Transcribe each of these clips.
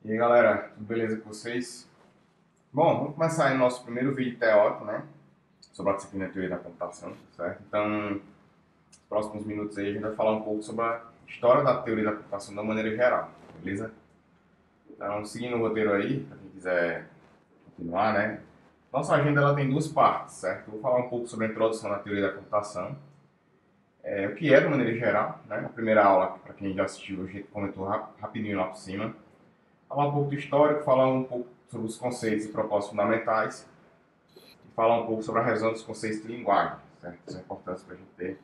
E aí galera, tudo beleza com vocês? Bom, vamos começar aí o nosso primeiro vídeo teórico, né? Sobre a disciplina de Teoria da Computação, certo? Então, nos próximos minutos aí a gente vai falar um pouco sobre a história da Teoria da Computação de uma maneira geral, beleza? Então, seguindo o roteiro aí, para quem quiser continuar, né? Nossa agenda ela tem duas partes, certo? Eu vou falar um pouco sobre a introdução da Teoria da Computação, o que é de maneira geral, né? Na primeira aula, para quem já assistiu, a gente comentou rapidinho lá por cima. Falar um pouco do histórico, falar um pouco sobre os conceitos e propósitos fundamentais e falar um pouco sobre a revisão dos conceitos de linguagem, certo? Isso é importante para a gente ter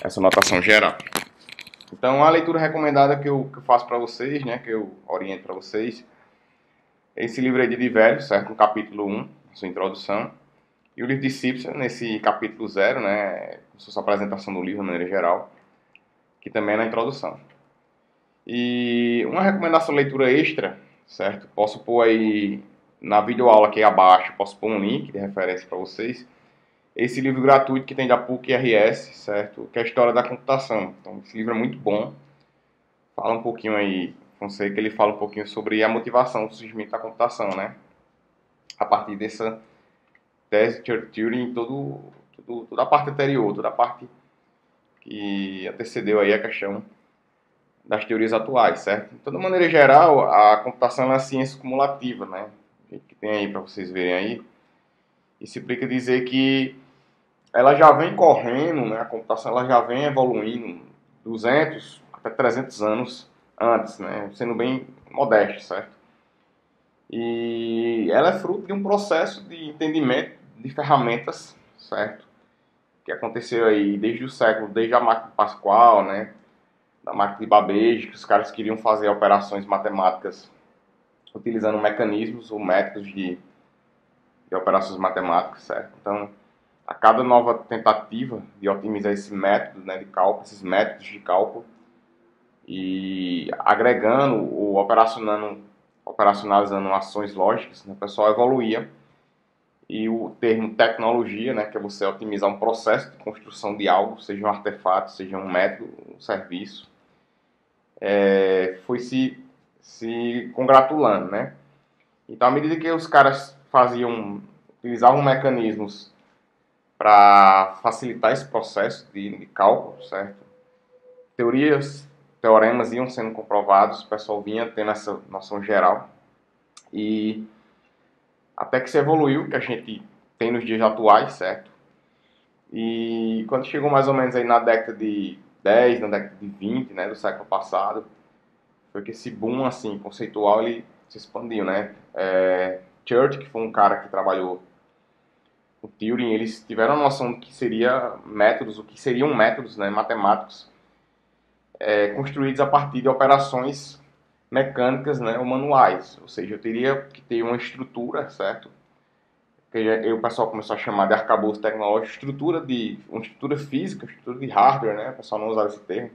essa notação geral. Então, a leitura recomendada que eu faço para vocês, né, que eu oriento para vocês, é esse livro aí de Velho, certo? No capítulo 1, sua introdução, e o livro de Simpson, nesse capítulo 0, né, com sua apresentação do livro de maneira geral, que também é na introdução. E uma recomendação de leitura extra, certo? Posso pôr aí na videoaula aqui abaixo, posso pôr um link de referência para vocês. Esse livro gratuito que tem da PUC-RS, certo? Que é a História da Computação. Então, esse livro é muito bom. Fala um pouquinho aí, Fonseca, ele fala um pouquinho sobre a motivação do surgimento da computação, né? A partir dessa tese de Turing, toda a parte anterior, toda a parte que antecedeu aí a questão das teorias atuais, certo? Então, de maneira geral, a computação é uma ciência cumulativa, né? O que tem aí para vocês verem aí. Isso implica dizer que ela já vem correndo, né? A computação ela já vem evoluindo 200 até 300 anos antes, né? Sendo bem modesto, certo? E ela é fruto de um processo de entendimento de ferramentas, certo? Que aconteceu aí desde o século, desde a máquina de Pascal, né? Da máquina de Babbage, que os caras queriam fazer operações matemáticas utilizando mecanismos ou métodos de operações matemáticas, certo? Então, a cada nova tentativa de otimizar esse método, né, de cálculo, esses métodos de cálculo, e agregando ou operacionalizando ações lógicas, né, o pessoal evoluía. E o termo tecnologia, né, que é você otimizar um processo de construção de algo, seja um artefato, seja um método, um serviço, foi se congratulando, né? Então, à medida que os caras utilizavam mecanismos para facilitar esse processo de cálculo, certo? Teorias, teoremas iam sendo comprovados, o pessoal vinha tendo essa noção geral. E até que se evoluiu, que a gente tem nos dias atuais, certo? E quando chegou mais ou menos aí na década de 10, na década de 20, né, do século passado, foi que esse boom, assim, conceitual, ele se expandiu, né? Church, que foi um cara que trabalhou com Turing, eles tiveram a noção do que seria métodos, o que seriam métodos, né, matemáticos, construídos a partir de operações mecânicas, né, ou manuais. Ou seja, eu teria que ter uma estrutura, certo? Que aí o pessoal começou a chamar de arcabouço tecnológico, uma estrutura física, estrutura de hardware, né? O pessoal não usava esse termo,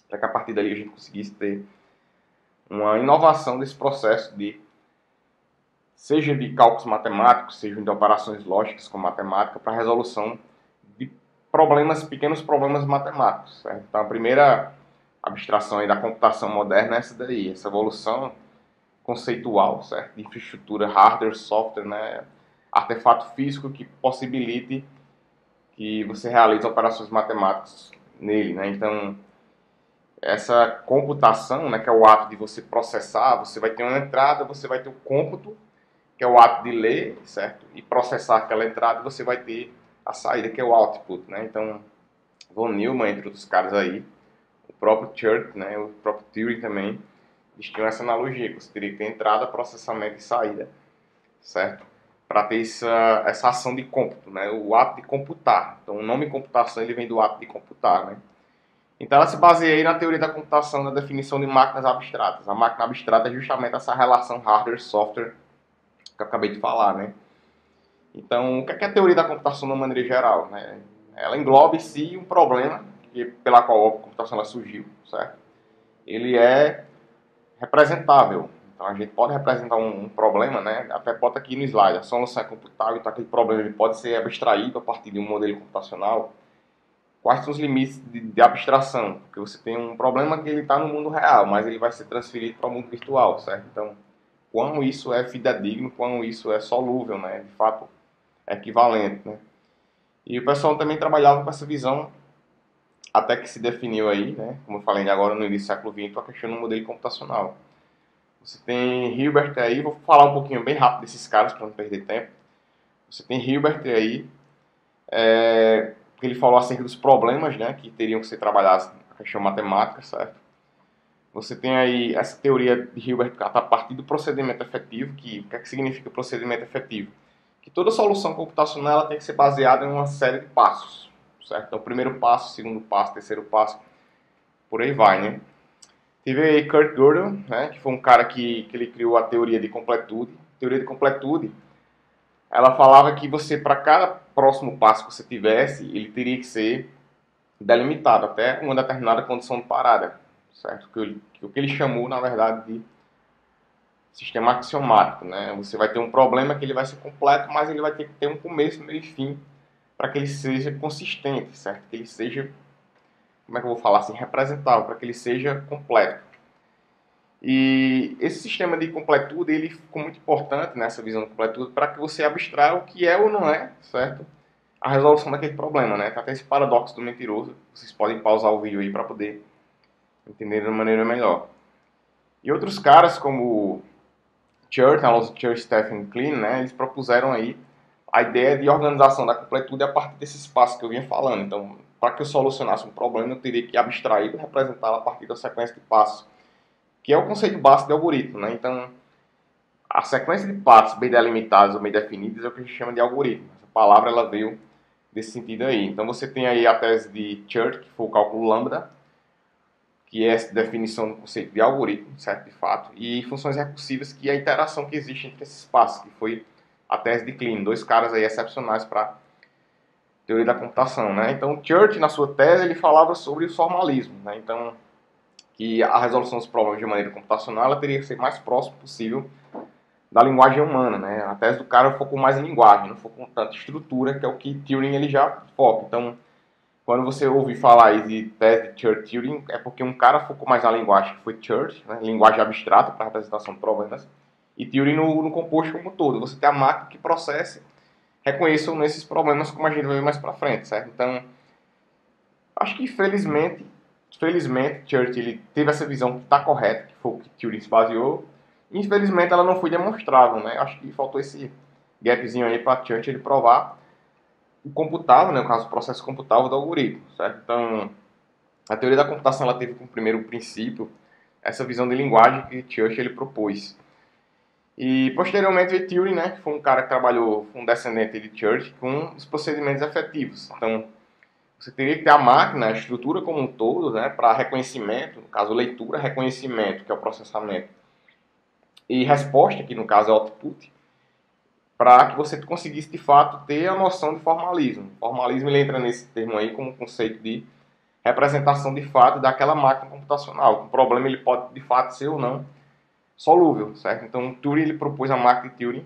para que a partir dali a gente conseguisse ter uma inovação desse processo seja de cálculos matemáticos, seja de operações lógicas com matemática, para resolução de pequenos problemas matemáticos, certo? Então a primeira abstração aí da computação moderna é essa daí, essa evolução conceitual, certo? De infraestrutura, hardware, software, né? Artefato físico que possibilite que você realize operações matemáticas nele, né? Então, essa computação, né, que é o ato de você processar, você vai ter uma entrada, você vai ter o cômputo, que é o ato de ler, certo? E processar aquela entrada, você vai ter a saída, que é o output, né? Então, von Neumann, entre outros caras aí, o próprio Church, né, o próprio Turing também, eles tinham essa analogia, que você teria que ter entrada, processamento e saída, certo? Para ter essa ação de cômputo, né? O ato de computar. Então, o nome computação ele vem do ato de computar, né? Então, ela se baseia aí na teoria da computação, na definição de máquinas abstratas. A máquina abstrata é justamente essa relação hardware-software que eu acabei de falar, né? Então, o que é a teoria da computação de uma maneira geral, né? Ela engloba em si um problema pela qual a computação ela surgiu, certo? Ele é representável. Então a gente pode representar um problema, né? Até bota aqui no slide, a solução é computável, então aquele problema ele pode ser abstraído a partir de um modelo computacional quais são os limites de abstração, porque você tem um problema que ele está no mundo real, mas ele vai ser transferido para o mundo virtual, certo? Então, quão isso é fidedigno, quão isso é solúvel, né? De fato, é equivalente, né? E o pessoal também trabalhava com essa visão até que se definiu aí, né? Como eu falei agora no início do século XX, a questão do modelo computacional. Você tem Hilbert aí, vou falar um pouquinho bem rápido desses caras para não perder tempo. Você tem Hilbert aí, que ele falou acerca dos problemas, né, que teriam que ser trabalhados na questão matemática, certo? Você tem aí essa teoria de Hilbert a partir do procedimento efetivo, que o que é que significa procedimento efetivo? Que toda solução computacional ela tem que ser baseada em uma série de passos, certo? Então, primeiro passo, segundo passo, terceiro passo, por aí vai, né? Teve aí Kurt Gödel, né, que foi um cara que ele criou a teoria de completude. A teoria de completude, ela falava que você, para cada próximo passo que você tivesse, ele teria que ser delimitado até uma determinada condição de parada, certo? O que ele chamou, na verdade, de sistema axiomático, né? Você vai ter um problema que ele vai ser completo, mas ele vai ter que ter um começo, meio e fim para que ele seja consistente, certo? Que ele seja, como é que eu vou falar assim, representável, para que ele seja completo. E esse sistema de completude, ele ficou muito importante nessa visão de completude para que você abstraia o que é ou não é, certo? A resolução daquele problema, né? Tá até esse paradoxo do mentiroso. Vocês podem pausar o vídeo aí para poder entender de uma maneira melhor. E outros caras, como Church, Stephen Klein, né? Eles propuseram aí a ideia de organização da completude a partir desses passos que eu vinha falando. Então, para que eu solucionasse um problema, eu teria que abstrair e representá-lo a partir da sequência de passos, que é o conceito básico de algoritmo, né? Então, a sequência de passos bem delimitados ou bem definidos é o que a gente chama de algoritmo. Essa palavra ela veio desse sentido aí. Então, você tem aí a tese de Church, que foi o cálculo lambda, que é essa definição do conceito de algoritmo, certo, de fato, e funções recursivas, que é a interação que existe entre esses passos, que foi a tese de Klein, dois caras aí excepcionais para teoria da computação, né? Então, Church, na sua tese, ele falava sobre o formalismo, né? Então, que a resolução dos problemas de maneira computacional ela teria que ser mais próximo possível da linguagem humana, né? A tese do cara focou mais em linguagem, não focou tanto em estrutura, que é o que Turing ele já foca. Então, quando você ouve falar aí de tese de Church-Turing, é porque um cara focou mais na linguagem, que foi Church, né? Linguagem abstrata para representação de problemas, e Turing no composto como um todo. Você tem a máquina que processa, reconheça ou não esses problemas, como a gente vai ver mais para frente, certo? Então, acho que felizmente, Church ele teve essa visão que está correta, que foi o que Turing se baseou. Infelizmente, ela não foi demonstrável, né? Acho que faltou esse gapzinho aí para Church ele provar o computável, né? No caso, o processo computável do algoritmo, certo? Então, a teoria da computação ela teve como primeiro princípio essa visão de linguagem que Church ele propôs. E posteriormente veio Turing, né? Que foi um cara que trabalhou, um descendente de Church, com os procedimentos efetivos. Então, você teria que ter a máquina, a estrutura como um todo, né, para reconhecimento, no caso leitura, reconhecimento, que é o processamento, e resposta, que no caso é output, para que você conseguisse de fato ter a noção de formalismo. O formalismo ele entra nesse termo aí como conceito de representação de fato daquela máquina computacional. O problema ele pode de fato ser ou não solúvel, certo? Então Turing ele propôs a máquina de Turing.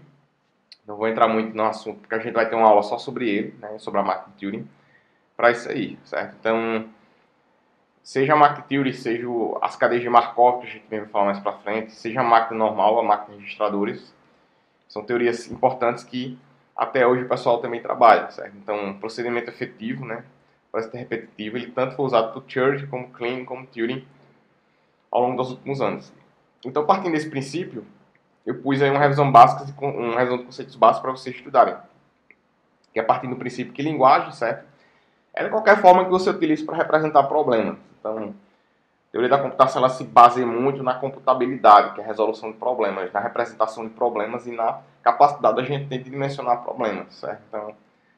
Não vou entrar muito no assunto porque a gente vai ter uma aula só sobre ele, né, sobre a máquina de Turing, para isso aí, certo? Então seja a máquina de Turing, seja as cadeias de Markov, que a gente vai falar mais para frente, seja a máquina normal, a máquina de registradores, são teorias importantes que até hoje o pessoal também trabalha, certo? Então, procedimento efetivo, né, parece ter repetitivo, ele tanto foi usado por Church, como Klein, como Turing ao longo dos últimos anos. Então, partindo desse princípio, eu pus aí uma revisão básica, uma revisão de conceitos básicos para vocês estudarem. Que é a partir do princípio que linguagem, certo? É de qualquer forma que você utilize para representar problemas. Então, a teoria da computação ela se baseia muito na computabilidade, que é a resolução de problemas, na representação de problemas e na capacidade da gente ter de dimensionar problemas, certo? Então,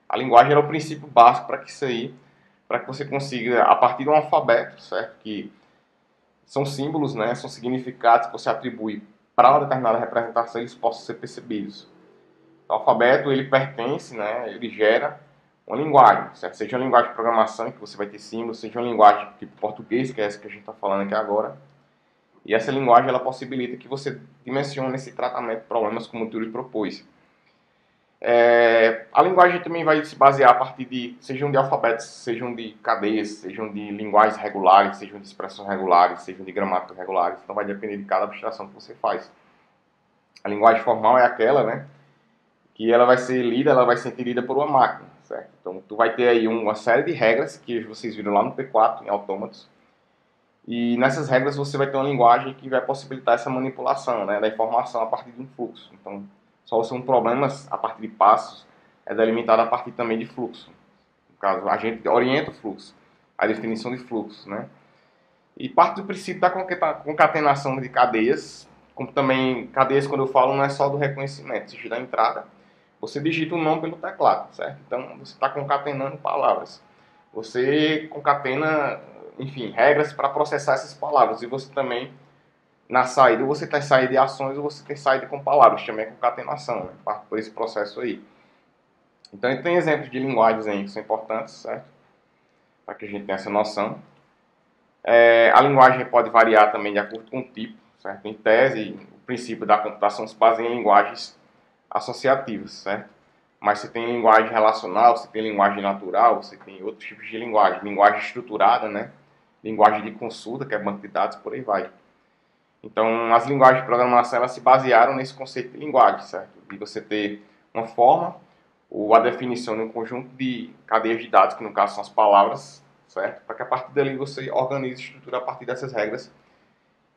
a linguagem é o princípio básico para que isso aí, para que você consiga, a partir de um alfabeto, certo? Que são símbolos, né? São significados que você atribui para uma determinada representação, eles possam ser percebidos. O alfabeto, ele pertence, né? Ele gera uma linguagem, certo? Seja uma linguagem de programação, que você vai ter símbolos, seja uma linguagem tipo português, que é essa que a gente está falando aqui agora. E essa linguagem, ela possibilita que você dimensione esse tratamento de problemas como o Turing propôs. A linguagem também vai se basear a partir de, sejam de alfabetos, sejam de cadeias, sejam de linguagens regulares, sejam de expressões regulares, sejam de gramáticas regulares. Então vai depender de cada abstração que você faz. A linguagem formal é aquela, né, que ela vai ser lida, ela vai ser entendida por uma máquina, certo? Então tu vai ter aí uma série de regras que vocês viram lá no P4, em autômatos. E nessas regras você vai ter uma linguagem que vai possibilitar essa manipulação, né, da informação a partir de um fluxo. Então, solução de problemas a partir de passos é delimitada a partir também de fluxo. No caso, a gente orienta o fluxo, a definição de fluxo, né? E parte do princípio da concatenação de cadeias, como também cadeias, quando eu falo, não é só do reconhecimento, seja da entrada, você digita o nome pelo teclado, certo? Então, você está concatenando palavras. Você concatena, enfim, regras para processar essas palavras. E você também, na saída, você tem saída de ações ou você tem saída com palavras, também é concatenação, né? Por esse processo aí. Então, tem exemplos de linguagens aí que são importantes, certo? Para que a gente tenha essa noção. A linguagem pode variar também de acordo com o tipo, certo? Em tese, o princípio da computação se baseia em linguagens associativas, certo? Mas você tem linguagem relacional, você tem linguagem natural, você tem outros tipos de linguagem. Linguagem estruturada, né? Linguagem de consulta, que é banco de dados, por aí vai. Então, as linguagens de programação, elas se basearam nesse conceito de linguagem, certo? De você ter uma forma ou a definição de um conjunto de cadeias de dados, que no caso são as palavras, certo? Para que a partir dali você organize e estrutura a partir dessas regras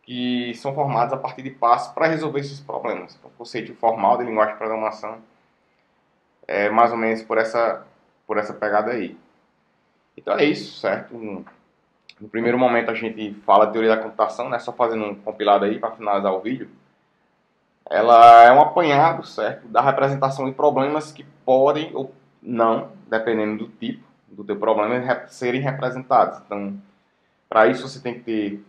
que são formadas a partir de passos para resolver esses problemas. Então, o conceito formal de linguagem de programação é mais ou menos por essa pegada aí. Então é isso, certo? No primeiro momento a gente fala a teoria da computação, né? Só fazendo um compilado aí para finalizar o vídeo. Ela é um apanhado, certo? Da representação de problemas que podem ou não, dependendo do tipo do teu problema, serem representados. Então, para isso você tem que ter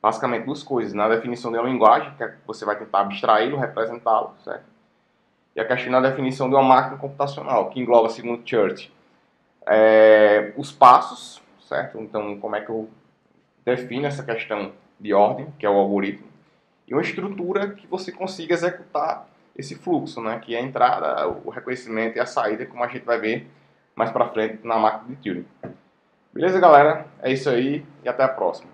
basicamente duas coisas. Na definição de uma linguagem, que você vai tentar abstraí-lo, representá-lo, certo? E a questão da definição de uma máquina computacional, que engloba, segundo Church, os passos, certo? Então, como é que eu defino essa questão de ordem, que é o algoritmo, e uma estrutura que você consiga executar esse fluxo, né? Que é a entrada, o reconhecimento e a saída, como a gente vai ver mais para frente na máquina de Turing. Beleza, galera? É isso aí e até a próxima.